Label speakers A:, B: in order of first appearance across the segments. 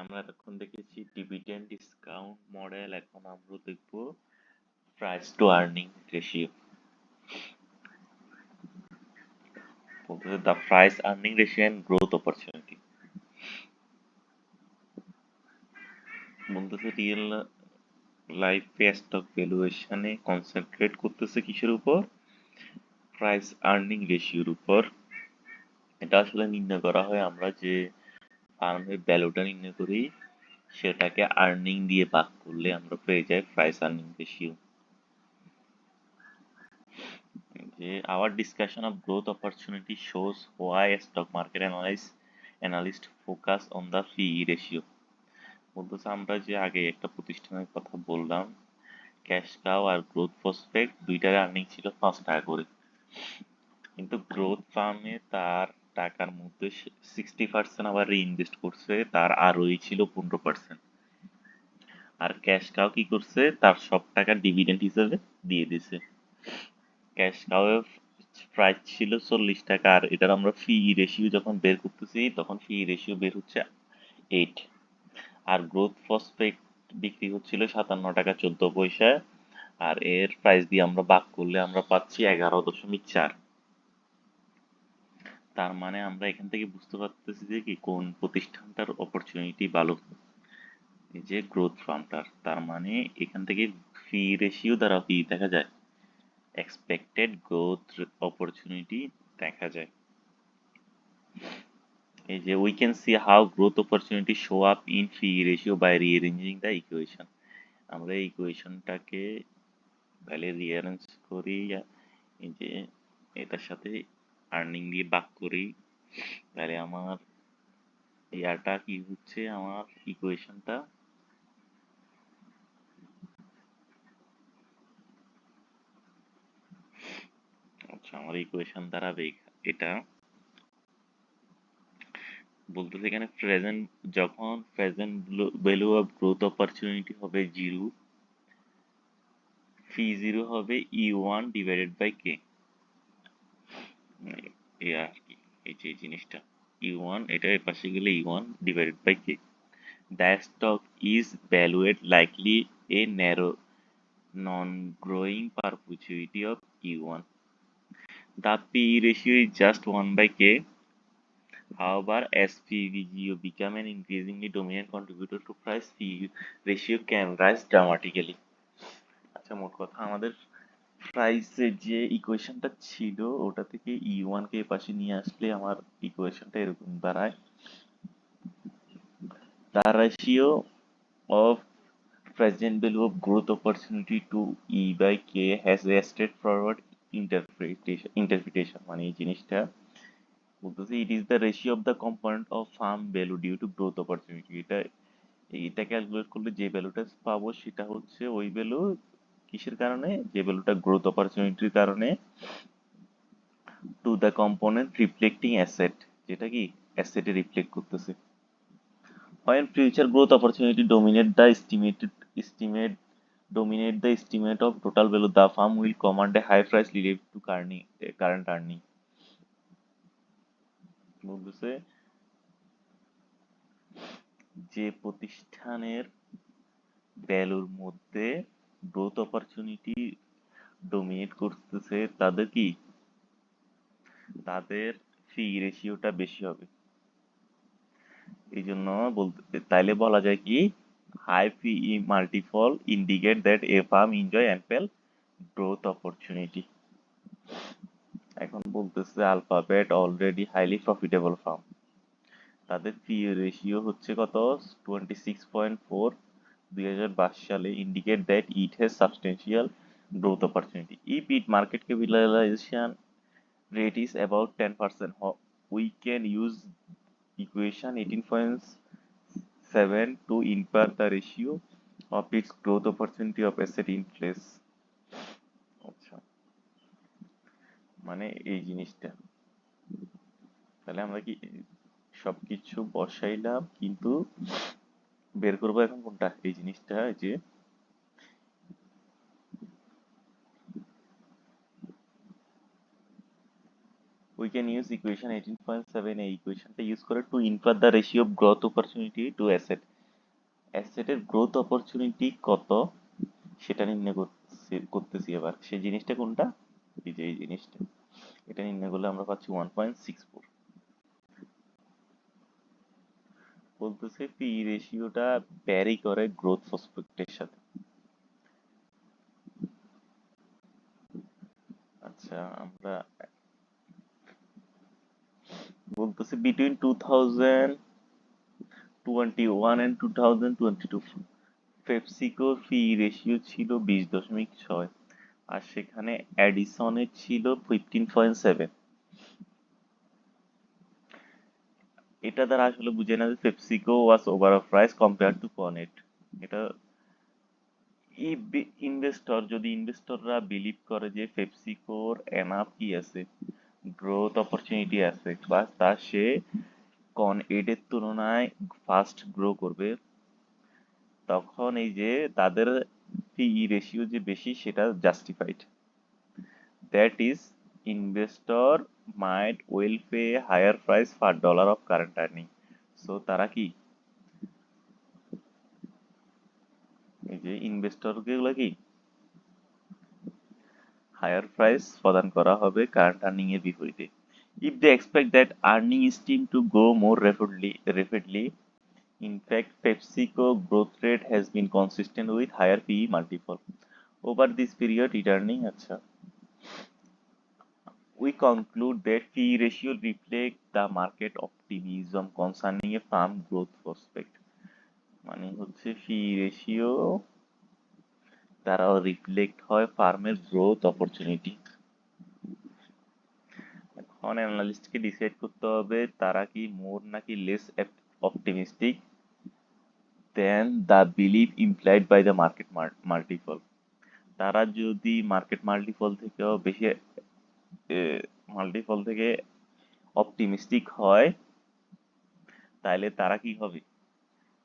A: আমরা এতক্ষণ দেখেছি ডিভিডেন্ড ডিসকাউন্ট মডেল, এখন আমরা দেখবো প্রাইস টু আর্নিং রেশিও। বলতেছে the price earning ratio and growth opportunity. বলতেছে রিয়েল লাইফে স্টক ভ্যালুয়েশনে কনসেন্ট্রেট করতেছে কিসের উপর? প্রাইস আর্নিং রেশিওর উপর। এটা আসলে নির্ণয় করা হয় আমরা যে ফার্মের ভ্যালুটা নির্ণয় করি, সেটাকে আর্নিং দিয়ে ভাগ করলে আমরা পেয়ে যাই price earning ratio. Our discussion of growth opportunity shows why stock market analysts focus on the PE ratio. বলতেছে আমরা যে আগে একটা প্রতিষ্ঠানের কথা বললাম, ক্যাশ কাউ আর গ্রোথ প্রসপেক্ট, দুইটার আর্নিং ছিল 5 টাকা করে, কিন্তু গ্রোথ ফার্মে তার টাকার মধ্যে 60% আবার রিইনভেস্ট করছে, তার আরওই ছিল 15%। আর ক্যাশ কাউ কি করছে, তার সব টাকা ডিভিডেন্ড হিসেবে দিয়ে দিছে। ক্যাশ কাউয়ের প্রাইস ছিল 40 টাকা, আর এটার আমরা ফি রেশিও যখন বের করতেছি তখন ফি রেশিও বের হচ্ছে 8। আর গ্রোথ প্রসপেক্ট বিক্রি হচ্ছিল 57 টাকা 14 পয়সা, আর এর প্রাইস দিয়ে আমরা ভাগ করলে আমরা পাচ্ছি 11.4। তার মানে আমরা এখান থেকে বুঝতে পারতেছি যে কি কোন প্রতিষ্ঠানটার অপরচুনিটি ভালো, এই যে গ্রোথ ফার্মটার। তার মানে এখান থেকে ফি রেশিও দ্বারা কি দেখা যায়, এক্সপেক্টেড গ্রোথ অপরচুনিটি দেখা যায়। এই যে we can see how growth opportunity show up in fee ratio by rearranging the equation. আমরা এই ইকুয়েশনটাকে তাহলে রিঅ্যারেঞ্জ করি, এই যে এটার সাথে আর্নিং দিয়ে ভাগ করি, তাহলে আমার ইয়াটা কি হচ্ছে, আমার ইকুয়েশনটা আচ্ছা আমার ইকুয়েশন দাঁড়াবে এটা। বলতেছে এখানে প্রেজেন্ট, যখন present value of growth opportunity হবে 0, ফি 0 হবে E1 ডিভাইডেড বাই কে। এই আর কি, এই যে এই জিনিসটা E1, এটা এর পাশে গেলে E1 divided by K. The stock is valued likely a narrow non-growing perpetuity of E1. The P/E ratio is just 1 by K. However, as PVGO become an increasingly dominant contributor to price, P/E ratio can rise dramatically. আচ্ছা মোট কথা আমাদের প্রাইসের যে ইকুয়েশনটা ছিল ওটা থেকে E1 কে পাশে নিয়ে আসলে আমার ইকুয়েশনটা এরকম দাঁড়ায়, the ratio of present value of growth opportunity to E by K has a straightforward interpretation মানে এই জিনিসটা বলতেছে it is the ratio of the component of farm value due to growth opportunity। এটা ক্যালকুলেট করলে যে ভ্যালুটা পাবো সেটা হচ্ছে ওই ভ্যালু কিসের কারণে, যে ভ্যালুটা গ্রোথ অপরচুনিটির কারণে, to the component reflecting asset, যেটা কি অ্যাসেটে রিফ্লেক্ট করতেছে। When future growth opportunity dominate the estimate of total value, the firm will command a high price relative to current earning. বলতেছে যে প্রতিষ্ঠানের ভ্যালুর মধ্যে গ্রোথ অপরচুনিটি ডোমিনেট করতেছে তাদের কি, তাদের ফি রেশিওটা বেশি হবে। এই জন্য বলতে তাইলে বলা যায় কি high PE multiple indicate that a firm enjoy ample growth opportunity. এখন বলতেছে Alphabet already highly profitable firm, তাদের পি রেশিও হচ্ছে কত 26.4 2022 সালে, indicate that it has substantial growth opportunity if it market capitalization rate is about 10%. We can use equation 18.7 to infer the ratio of its growth opportunity of asset in place. আচ্ছা মানে এই জিনিসটা, তাহলে আমরা কি সবকিছু বসাইলাম কিন্তু বের করবো এখন কোনটা, এই জিনিসটা যে we can use equation 18.7 এই ইকুয়েশনটা ইউজ করে to infer the ratio of growth opportunity to asset. অ্যাসেটের গ্রোথ অপরচুনিটি কত সেটা নির্ণয় করতেছি। এবার সেই জিনিসটা কোনটা, এই যে এই জিনিসটা, এটা নির্ণয় করলে আমরা পাচ্ছি 1.64। বলতেছে পি রেশিওটা ভ্যারি করে গ্রোথ প্রসপেক্টের সাথে। আচ্ছা আমরা বলতেছে বিটুইন 2021 and 2022 পেপসিকোর ফি রেশিও ছিল 20.6 আর সেখানে অ্যাডিসনের ছিল 15.7। এটা দ্বারা আসলে বুঝে না যে PepsiCo was over price compare to Connett. এটা ইনভেস্টর, যদি ইনভেস্টররা বিলিভ করে যে পেপসিকোর এনাফ কি আছে, গ্রোথ অপরচুনিটি আছে, বা তার সে কন এডের তুলনায় ফাস্ট গ্রো করবে, তখন এই যে তাদের পি রেশিও যে বেশি সেটা justified. That is investor might will pay higher price per dollar of current earning. So তারা কি, এই যে ইনভেস্টর গুলো কি হায়ার প্রাইস প্রদান করা হবে কারেন্ট আর্নিং এর বিপরীতে। If they expect that earning stream to grow more rapidly. In fact, PepsiCo growth rate has been consistent with higher PE multiple over this period returning. আচ্ছা, we conclude that PE ratio reflect the market optimism concerning a firm growth prospect. মানে হচ্ছে ফি ratio দ্বারাও reflect হয় ফার্মের growth opportunity. এখন অ্যানালিস্টকে decide করতে হবে তারা কি মোর নাকি less optimistic than the believe implied by the market multiple. তারা যদি মার্কেট মাল্টিপল থেকেও বেশি মাল্টিপল থেকে অপটিমিস্টিক হয়, তাহলে তারা কি হবে,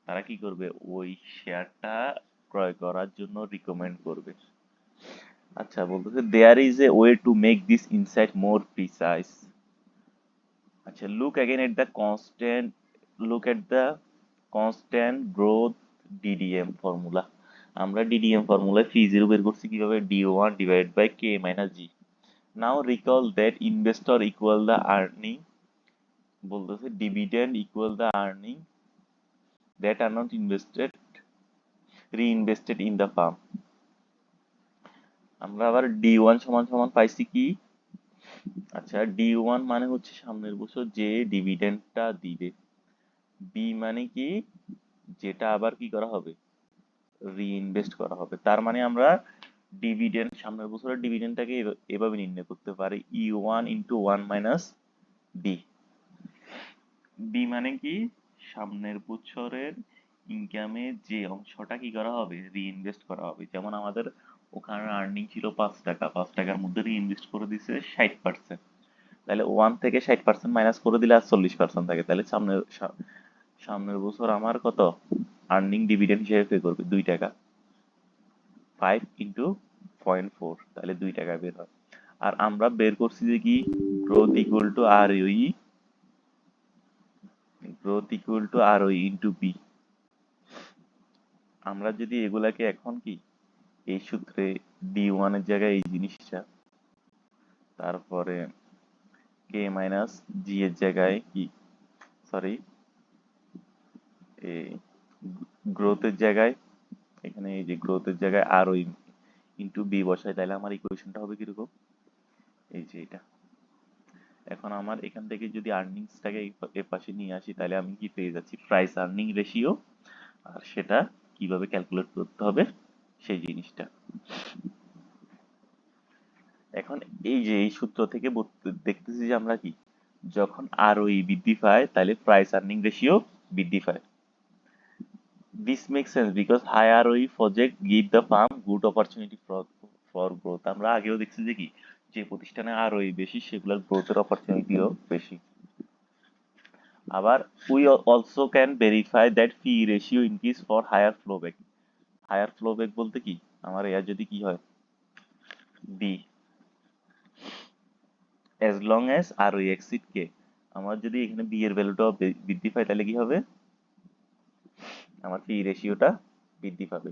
A: তারা কি করবে, ওই শেয়ারটা ক্রয় করার জন্য রিকমেন্ড করবে। আচ্ছা বলতেছে there is a way to make this insight more precise. আচ্ছা look at the constant growth DDM formula. আমরা ডিডিএম ফর্মুলায় ফি জিরো বের করছি কিভাবে, D one divide by K minus G. Now recall that investor equal the earning, বলতেছে dividend equal the earning that are not reinvested in the farm. আমরা আবার D one সমান সমান পাইছি কি, আচ্ছা ডি1 মানে হচ্ছে সামনের বছর যে ডিভিডেন্ডটা দিবে, বি মানে কি যেটা আবার কি করা হবে, রিইনভেস্ট করা হবে। তার মানে আমরা ডিভিডেন্ড, সামনের বছরের ডিভিডেন্ডটাকে এভাবে নির্ণয় করতে পারি, E one into 1 minus B. B মানে কি সামনের বছরের ইনকামে যে অংশটা কি করা হবে, রিইনভেস্ট করা হবে। যেমন আমাদের ওখানে আর্নিং ছিল 5 টাকা, 5 টাকার মধ্যে রিইনভেস্ট করে দিছে 60%, তাহলে 1 থেকে 60% মাইনাস করে দিলে আর 40% থাকে, তাহলে সামনের বছর আমার কত আর্নিং ডিভিডেন্ড হিসেবে পে করবে 2 টাকা, 5 ইন্টু 0.4, তাহলে 2 টাকা বের হয়। আর আমরা বের করছি যে কি গ্রোথ ইকুয়াল টু আর ওই, গ্রোথ ইকুয়াল টু আর ওই ইন্টু বি। আমরা যদি এগুলাকে এখন কি এই সূত্রে ডি1 এর জায়গায় এই জিনিসটা, তারপরে কে মাইনাস জি এর জায়গায় কি, সরি এই গ্রোথের জায়গায়, এখানে এই যে গ্রোথের জায়গায় আর ওই ইন্টু বি বসাই, তাহলে আমার ইকুয়েশনটা হবে কিরকম, এই যে এটা। এখন আমার এখান থেকে যদি আর্নিংসটাকে এর পাশে নিয়ে আসি, তাহলে আমি কি পেয়ে যাচ্ছি, প্রাইস আর্নিং রেশিও, আর সেটা কিভাবে ক্যালকুলেট করতে হবে সেই জিনিসটা। এখন এই যে এই সূত্র থেকে দেখতেছি যে আমরা কি যখন আরওই বৃদ্ধি পায় তাহলে প্রাইস আর্নিং রেশিও বৃদ্ধি পায়। This make sense because high ROE project give the firm good opportunity for growth. আমরা আগেও দেখছি যে কি যে প্রতিষ্ঠানে আরওই বেশি সেগুলোর গ্রোথের অপরচুনিটিও বেশি। আবার we also can verify that PE ratio increase for higher plowback. Higher plowback বলতে কি, আমার এর যদি কি হয় B, as long as ROE exceed কে, আমার যদি এখানে বি এর ভ্যালুটাও বৃদ্ধি পায় তাহলে কি হবে, আমার পি রেশিওটা বৃদ্ধি পাবে।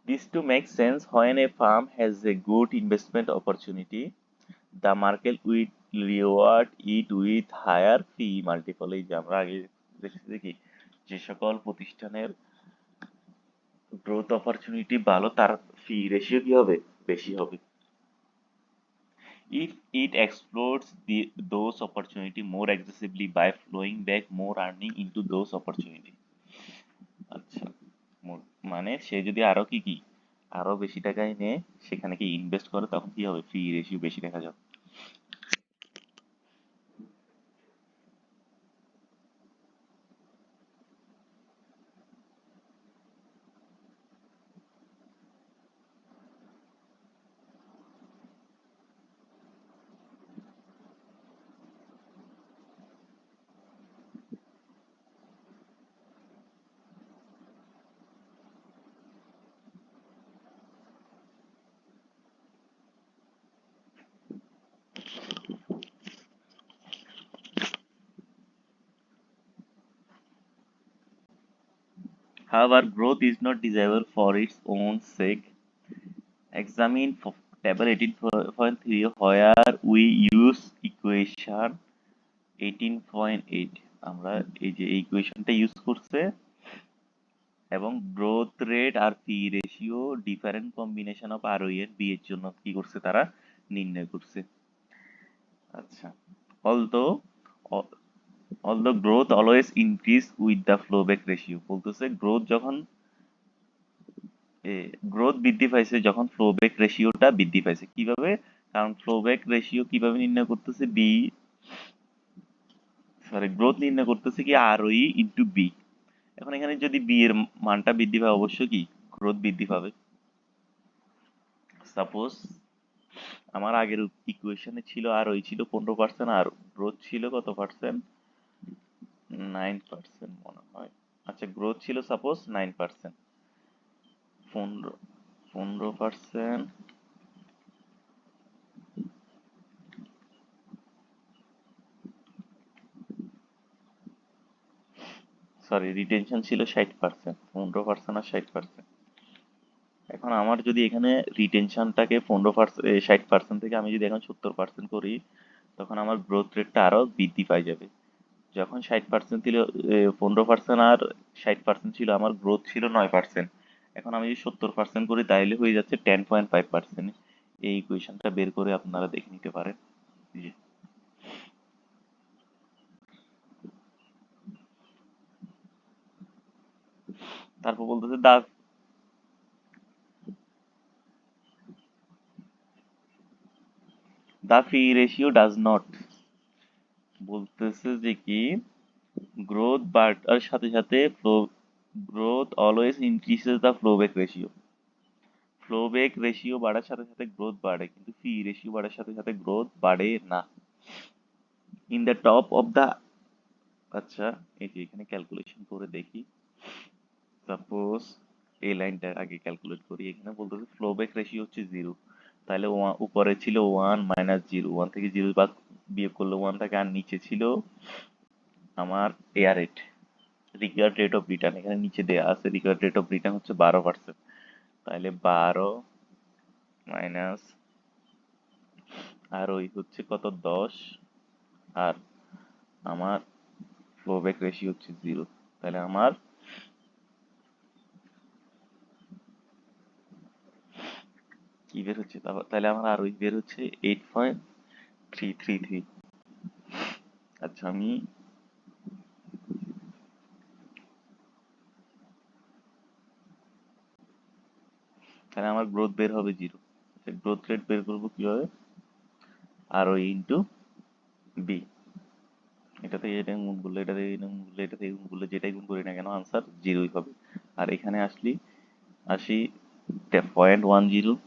A: This to make sense when a firm has a good investment opportunity, the market will reward it with higher fee multiple। এই যে আমরা আগে দেখছি কি, যে সকল প্রতিষ্ঠানের গ্রোথ অপরচুনিটি ভালো তার ফি রেশিও কি হবে, বেশি হবে। If it exploits those opportunity more aggressively by flowing back more earning into those opportunity। আচ্ছা, মানে সে যদি আরো কি আরো বেশি টাকায় নিয়ে সেখানে কি ইনভেস্ট করে, তখন কি হবে, ফি রেশিও বেশি দেখা যাবে। However, growth is not desirable for its own sake. Examine table 18.3 where we use equation 18.8। আমরা এই যে ইকুয়েশনটা ইউজ করছে এবং গ্রোথ রেট আর P ratio different combination of R এর বি এর জন্য কি করছে তারা নির্ণয় করছে। আচ্ছা, although although growth always increase with the flowback ratio, বলতেছে গ্রোথ যখন গ্রোথ বৃদ্ধি পাইছে যখন ফ্লোব্যাক রেশিওটা বৃদ্ধি পাইছে। কিভাবে, কারণ ফ্লোব্যাক রেশিও কিভাবে নির্ণয় করতেছে, গ্রোথ নির্ণয় করতেছে কি আর ওই ইন্টু বি। এখন এখানে যদি বি এর মানটা বৃদ্ধি পায় অবশ্যই কি গ্রোথ বৃদ্ধি পাবে। সাপোজ আমার আগের ইকুয়েশনে ছিল আর ওই ছিল 15% আর গ্রোথ ছিল কত পার্সেন্ট, 9% মনে হয়। আচ্ছা, গ্রোথ ছিল সাপোজ 9%, 15% সরি রিটেনশন ছিল 60%, 15% আর 60%। এখন আমার যদি এখানে রিটেনশনটাকে 60% থেকে আমি যদি এখন 70% করি, তখন আমার গ্রোথ রেটটা আরো বৃদ্ধি পাই যাবে। যখন 60% ছিল, 15% আর 60% ছিল, আমার গ্রোথ ছিল 9%। এখন আমি যদি 70% করি তাহলে হয়ে যাচ্ছে 10.5%। এই ইকুয়েশনটা বের করে আপনারা দেখে নিতে পারেন। জি। তারপর বলতেছে the fee ratio does not, বলতেছে যে কি গ্রোথ বাড়ার সাথে সাথে growth always increases the plowback ratio. Plowback ratio বাড়ার সাথে সাথে গ্রোথ বাড়ে, কিন্তু ফি রেশিও বাড়ার সাথে সাথে গ্রোথ বাড়ে না। In the top of the, আচ্ছা এই যে এখানে ক্যালকুলেশন করে দেখি, সাপোজ এই লাইনটা আগে ক্যালকুলেট করি। এখানে বলতেছে ফ্লোব্যাক রেশিও হচ্ছে 0, তাহলে উপরে ছিল 1 মাইনাস 0, 1 থেকে 0 বাদ বিয়োগ করলে 1 থাকে, আর নিচে ছিল আমার air rate, required rate of return. এখানে নিচে দেয়া আছে রিকোয়ার্ড রেট অফ রিটার্ন হচ্ছে 12%, তাহলে 12 মাইনাস আর ওই হচ্ছে কত 10, আর আমার ফ্লোব্যাক রেশিও হচ্ছে 0, তাহলে আমার কি বের হচ্ছে, তাহলে আমার আর ওই বের হচ্ছে 8.333। আচ্ছা, আমি তাহলে আমার গ্রোথ বের হবে 0। গ্রোথ রেট বের করবো কিভাবে, আর ওই ইন্টু বি। এটা থেকে এটা গুণ করলে, এটা থেকে এটা গুণ করলে, এটা থেকে গুণ করলে, যেটাই গুণ করি না কেন আনসার 0ই হবে। আর এখানে আসি 0.10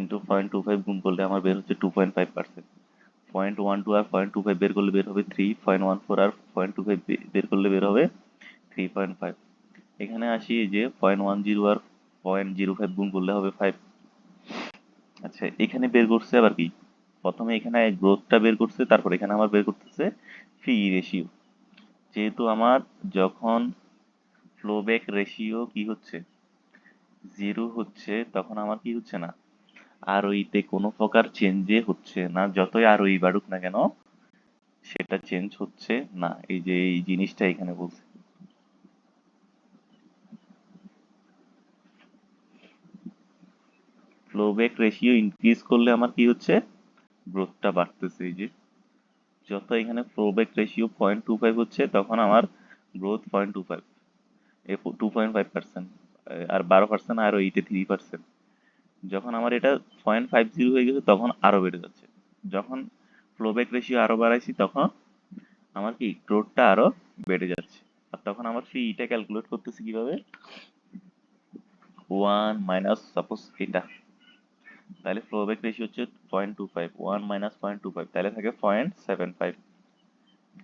A: ইন্টু 0.25 গুণ করলে আমার বের হচ্ছে 2.5%। 0.12 আর 0.25 বের করলে বের হবে 3, 0.14 আর 0.25 বের করলে বের হবে 3.5। এখানে আসি এই যে 0.10 আর 0.05 গুণ করলে হবে 5, আচ্ছা, এখানে বের করছে আবার কি, প্রথমে এখানে গ্রোথটা বের করছে, তারপর এখানে আমার বের করতেছে ফি রেশিও। যেহেতু আমার যখন ফ্লোব্যাক রেশিও কি হচ্ছে, জিরো হচ্ছে, তখন আমার কি হচ্ছে না, আর ওইতে কোনো প্রকার চেঞ্জে হচ্ছে না, যতই আর ওই বাড়ুক না কেন সেটা চেঞ্জ হচ্ছে না। এই যে এই জিনিসটা এখানে বলছে, ফ্লোব্যাক রেশিও ইনক্রিজ করলে আমার কি হচ্ছে, গ্রোথটা বাড়তেছে। এই যে যত এখানে ফ্লোব্যাক রেশিও 0.25 হচ্ছে, তখন আমার গ্রোথ 0.25, 2.5%, আর 12%, আর ওইতে 3%। যখন আমার এটা 0.50 হয়ে গেছে তখন আরো বেড়ে যাচ্ছে। যখন ফ্লোব্যাক রেশিও আরো বাড়াইছি তখন আমার কি গ্রোথটা আরো বেড়ে যাচ্ছে। আর তখন আমার ফিটা ক্যালকুলেট করতেছি কিভাবে, 1 - সাপোজ এটা, তাহলে ফ্লোব্যাক রেশিও হচ্ছে 0.25, 1 - 0.25, তাহলে থাকে 0.75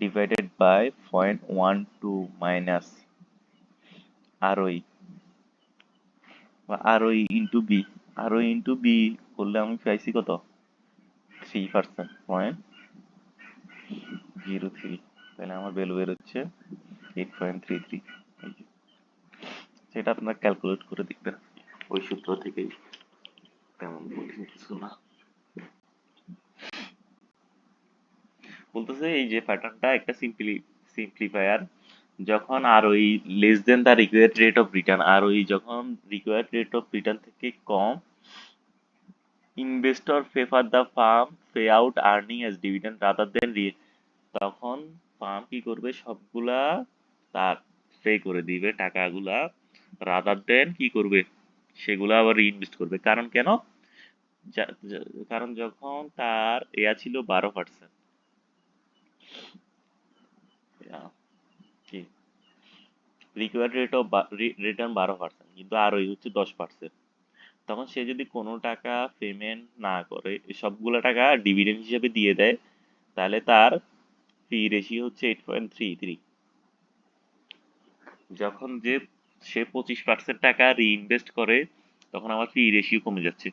A: ডিভাইডেড বাই 0.12 মাইনাস আরওই, বা ROE into B. ROE into B করলে আমি পাইছি কত, 3%, 0.03। তাহলে আমার ভ্যালু বের হচ্ছে 8.33। সেটা আপনার ক্যালকুলেট করে দেখবেন ওই সূত্র থেকেই, তেমন কঠিন কিছু না। বলতেছে এই যে প্যাটার্নটা একটা সিম্পলিফায়ার, যখন ROE less than the required rate of return, ROE যখন রিকোয়ার্ড রেট অফ রিটার্ন থেকে কম, investor favour the firm pay out earning as dividend rather than, তখন ফার্ম কি করবে, সবগুলা তার পে করে দিবে টাকাগুলা, রাদার দেন কি করবে, সেগুলা আবার রিইনভেস্ট করবে। কারণ কেন, কারণ যখন তার এয়া ছিল 12%, কি রিকোয়ার্ড রেট অফ রিটার্ন 12%, কিন্তু আর ওই হচ্ছে 10%, তখন সে যদি কোনো টাকা পেমেন্ট না করে, সবগুলো টাকা ডিভিডেন্ড হিসেবে দিয়ে দেয়, তাহলে তার ফি রেশিও হচ্ছে 8.33। যখন যে সে 25% টাকা রিইনভেস্ট করে, তখন আমার ফি রেশিও কমে যাচ্ছে।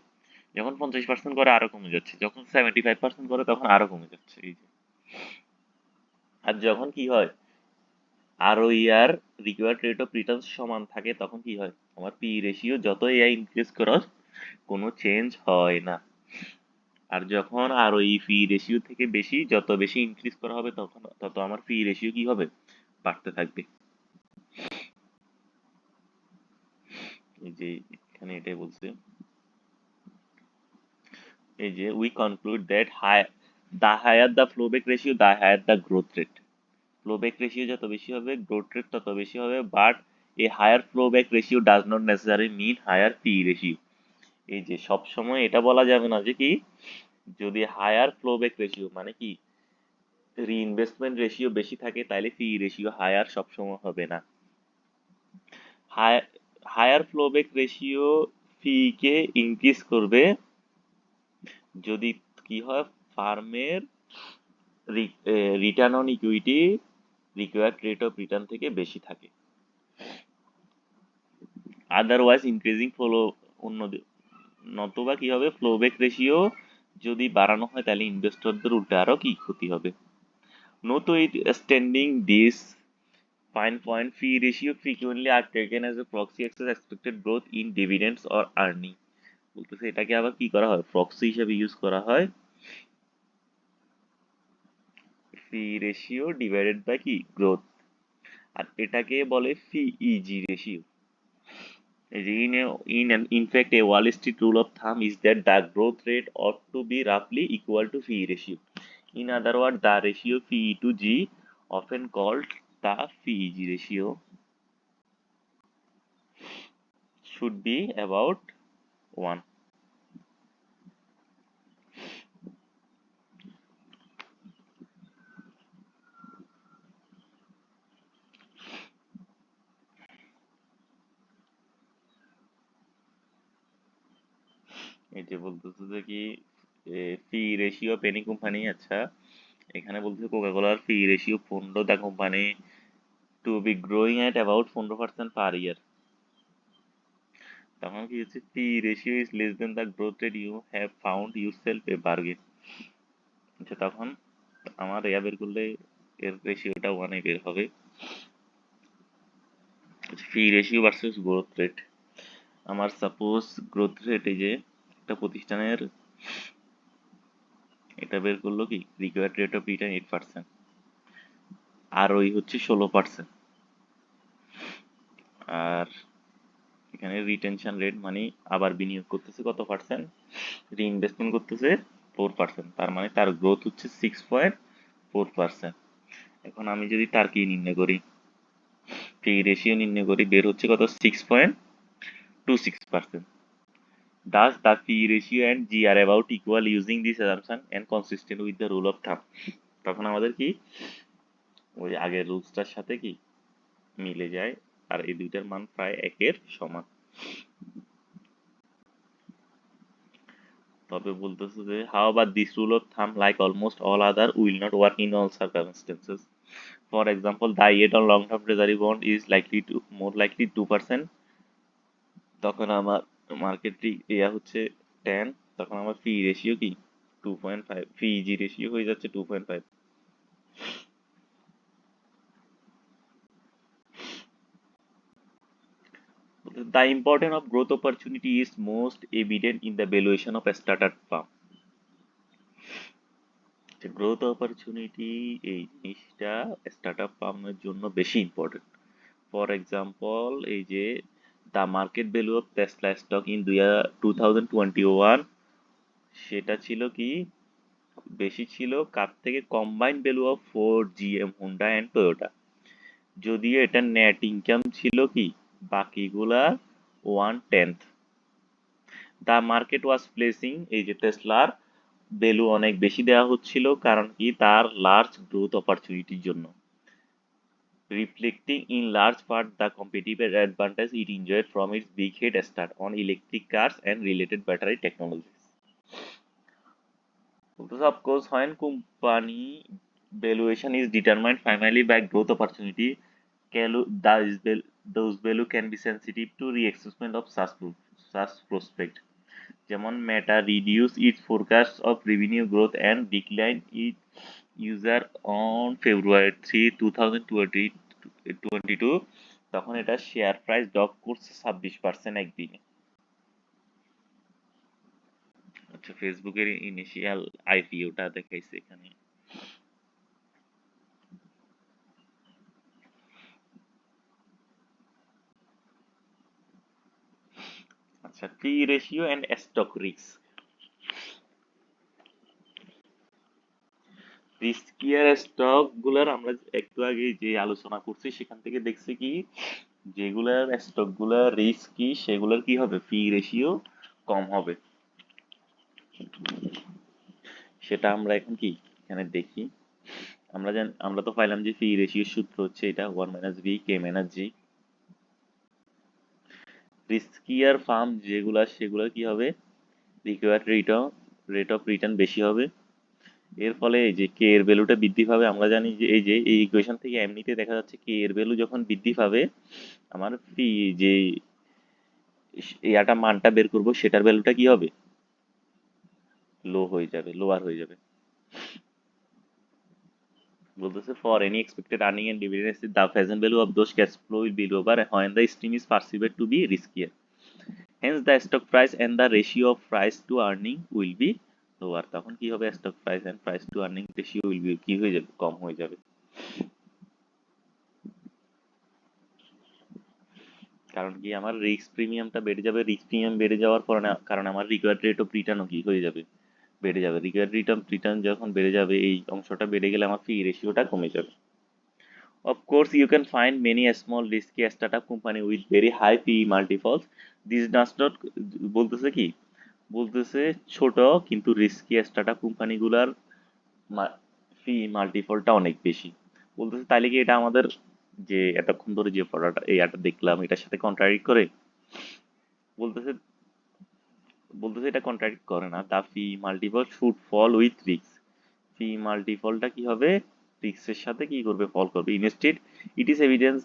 A: যখন 50% করে আরো কমে যাচ্ছে, যখন 75% করে তখন আরো কমে যাচ্ছে। এই যে, আর যখন কি হয়, আর ওই আর রিকোয়ার্ড রেট অফ রিটার্ন সমান থাকে, তখন কি হয়, আমার পি রেশিও যত এআই ইনক্রিজ করো কোনো চেঞ্জ হয় না। আর যখন আর ওই ফি রেশিও থেকে বেশি, যত বেশি ইনক্রিজ করা হবে তখন তত আমার ফি রেশিও কি হবে, বাড়তে থাকবে। এই যে এখানে এটাই বলছে, এই যে we conclude that high, the higher the plowback ratio the higher the growth rate. Plowback ratio যত বেশি হবে গ্রোথ রেট তত বেশি হবে, but a higher plowback ratio does not necessary mean higher P ratio. এই যে সব সময় এটা বলা যাবে না যে কি, যদি হায়ার ফ্লোব্যাক রেশিও মানে কি রিইনভেস্টমেন্ট রেশিও বেশি থাকে তাহলে ফি রেশিও হায়ার সবসময় হবে না। হায়ার ফ্লোব্যাক রেশিও ফি কে ইনক্রিজ করবে যদি কি হয়, ফার্মের return on equity required rate of return থেকে বেশি থাকে। আদারওয়াইজ ইনক্রিজিং ফ্লো, অন্য নতুবা কি হবে, ফ্লোব্যাক রেশিও যদি বাড়ানো হয় তাহলে ইনভেস্টরদের উল্টে আরো কি ক্ষতি হবে। Notwithstanding this fine point, fee ratio frequently are taken as a proxy access expected growth in dividends or earning। বলতেছে এটাকে আবার কি করা হয়, প্রক্সি হিসেবে ইউজ করা হয়, ফি রেশিও ডিভাইডেড বাই কি গ্রোথ, আর এটাকে বলে ফি easy ratio. In fact, a Wall Street rule of thumb is that the growth rate ought to be roughly equal to fee ratio. In other words, the ratio fee to G, often called the fee G ratio, should be about 1. এই যে বলতেছে যে কি, ফি ratio Penney company, আচ্ছা এখানে বলতেছে Coca কোলার PE ratio 15, the company to be growing at about 15% per year. তখন কি হচ্ছে, P ratio is less than the growth rate you have found yourself a bargain. আচ্ছা, তখন আমার ইয়া বের করলে এর রেশিওটা ওয়ানে বের হবে। ফি রেশিও ভার্সেস গ্রোথ রেট। আমার সাপোজ গ্রোথ রেট, এই যে একটা প্রতিষ্ঠানের, এটা বের করলো কি রিকোয়ার্ড রেট অফ রিটার্ন 8%, আর ওই হচ্ছে 16%। আর এখানে রিটেনশন রেট মানে আবার বিনিয়োগ করতেছে কত পার্সেন্ট, রিইনভেস্টমেন্ট করতেছে 4%, তার মানে তার গ্রোথ হচ্ছে 6.4%। এখন আমি যদি তার কি নির্ণয় করি, পি রেশিও নির্ণয় করি, বের হচ্ছে কত, 6.26%। Thus, the P ratio and G are about equal using this assumption and consistent with the rule of thumb. তখন আমাদের কি ওই আগের রুলসটার সাথে কি মিলে যায়, আর এই দুইটার মান প্রায় একের সমান। তবে বলতেছে যে হাউ আবার দিস রুল অফ থাম like almost all other will not work in all circumstances. For example, the yet on long term treasury bond is likely to more likely 2%। তখন আমার মার্কেট ইয়া হচ্ছে 10, তখন আমার ফি রেশিও কি 2.5, ফি জি রেশিও হয়ে যাচ্ছে 2.5। The importance of growth opportunity is most evident in the valuation of a startup firm. Growth opportunity এই জিনিসটা স্টার্টআপ ফার্মের জন্য বেশি ইম্পর্টেন্ট। ফর এক্সাম্পল, এই যে the market value of Tesla stock in 2021, সেটা ছিল কি বেশি ছিল কার থেকে, combined value of Ford, GM, Honda and Toyota. যদিও এটা নেট ইনকাম ছিল কি বাকিগুলা 1/10। দ্য মার্কেট ওয়াজ প্লেসিং, এই যে টেসলার ভ্যালু অনেক বেশি দেওয়া হচ্ছিল, কারণ কি তার লার্জ গ্রোথ অপরচুনিটির জন্য, reflecting in large part the competitive advantage it enjoyed from its big head start on electric cars and related battery technologies. Of course, when company valuation is determined primarily by growth opportunity, those value can be sensitive to reassessment of such prospect. যেমন মেটা reduce its forecast of revenue growth and decline its user on February 3, 2022। তখন এটা share price drop করছে 26% একদিনে। আচ্ছা, ফেসবুকের initial আইপিওটা দেখাইছে এখানে। আচ্ছা, P ratio and stock risk. Riskier stock গুলার আমরা একটু আগে যে আলোচনা করছি সেখান থেকে দেখছি কি, যেগুলার স্টক গুলার রিস্কি সেগুলোর কি হবে, পি রেশিও কম হবে। সেটা আমরা এখন কি এখানে দেখি। আমরা তো পাইলাম যে পি রেশিওর সূত্র হচ্ছে এটা 1 - b k - g। রিস্কিয়ার ফার্ম যেগুলা সেগুলোর কি হবে, রিকোয়ার্ড রেট অফ রিটার্ন বেশি হবে। এর ফলে এই যে কে এর ভ্যালুটা বৃদ্ধি পাবে। আমরা জানি যে এই যে এই ইকুয়েশন থেকে এমনিতে দেখা যাচ্ছে কে এর ভ্যালু যখন বৃদ্ধি পাবে, আমার ফি যে ইয়াটা মানটা বের করব সেটার ভ্যালুটা কি হবে, লো হয়ে যাবে, লোয়ার হয়ে যাবে। বলতেছে for any expected earning and dividends the present value of those cash flow will be lower when the stream is perceived to be riskier, hence the stock price and the ratio of price to earning will be lower। তখন কি হবে, stock price and price to earning ratio will be কি হয়ে যাবে, কম হয়ে যাবে। কারণ কি আমার রিস্ক প্রিমিয়ামটা বেড়ে যাবে, রিস্ক প্রিমিয়াম বেড়ে যাওয়ার কারণে আমার রিকোয়ার্ড রেট অফ রিটার্নও কি হয়ে যাবে, বেড়ে যাবে। রিকোয়ার্ড রেট অফ রিটার্ন যখন বেড়ে যাবে, এই অংশটা বেড়ে গেলে আমার ফি রেশিওটা কমে যাবে। Of course, you can find many small risky startup company with very high PE multiples. This does not, বলতেছে কি, বলতেছে ছোট কিন্তু রিস্কি স্টার্টআপ কোম্পানিগুলার ফি মাল্টিপলটা অনেক বেশি। বলতেছে তাইলে কি এটা আমাদের যে এতক্ষণ ধরে যে পড়াটা এটা দেখলাম এটার সাথে কন্ট্রাডিক্ট করে? বলতেছে বলতেছে এটা কন্ট্রাডিক্ট করে না। The PE multiple should fall with risk. PE মাল্টিপলটা কি হবে, রিস্কের সাথে কি করবে, ফল করবে। Instead it is evidence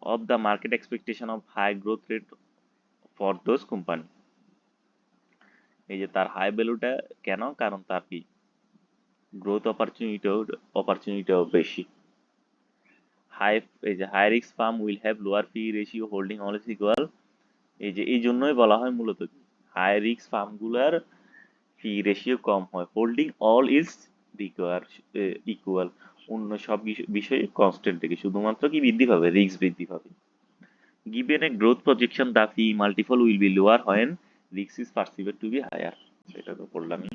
A: of the market expectation of high growth rate for those company. এই যে তার হাই ভ্যালুটা কেন, কারণ তার কি গ্রোথ অপরচুনিটিও বেশি। হাই এই যে high risk firm will have lower PE ratio holding always equal. এই যে এই জন্যই বলা হয় মূলত কি হাই রিস্ক ফার্মগুলার ফি রেশিও কম হয়, holding all is require equal, অন্য সব বিষয়ে কনস্ট্যান্ট থেকে শুধুমাত্র কি বৃদ্ধি পাবে, রিস্ক বৃদ্ধি পাবে। Given a growth projection the PE multiple will be lower when risk is perceived to be higher. সেটা তো পড়লামই।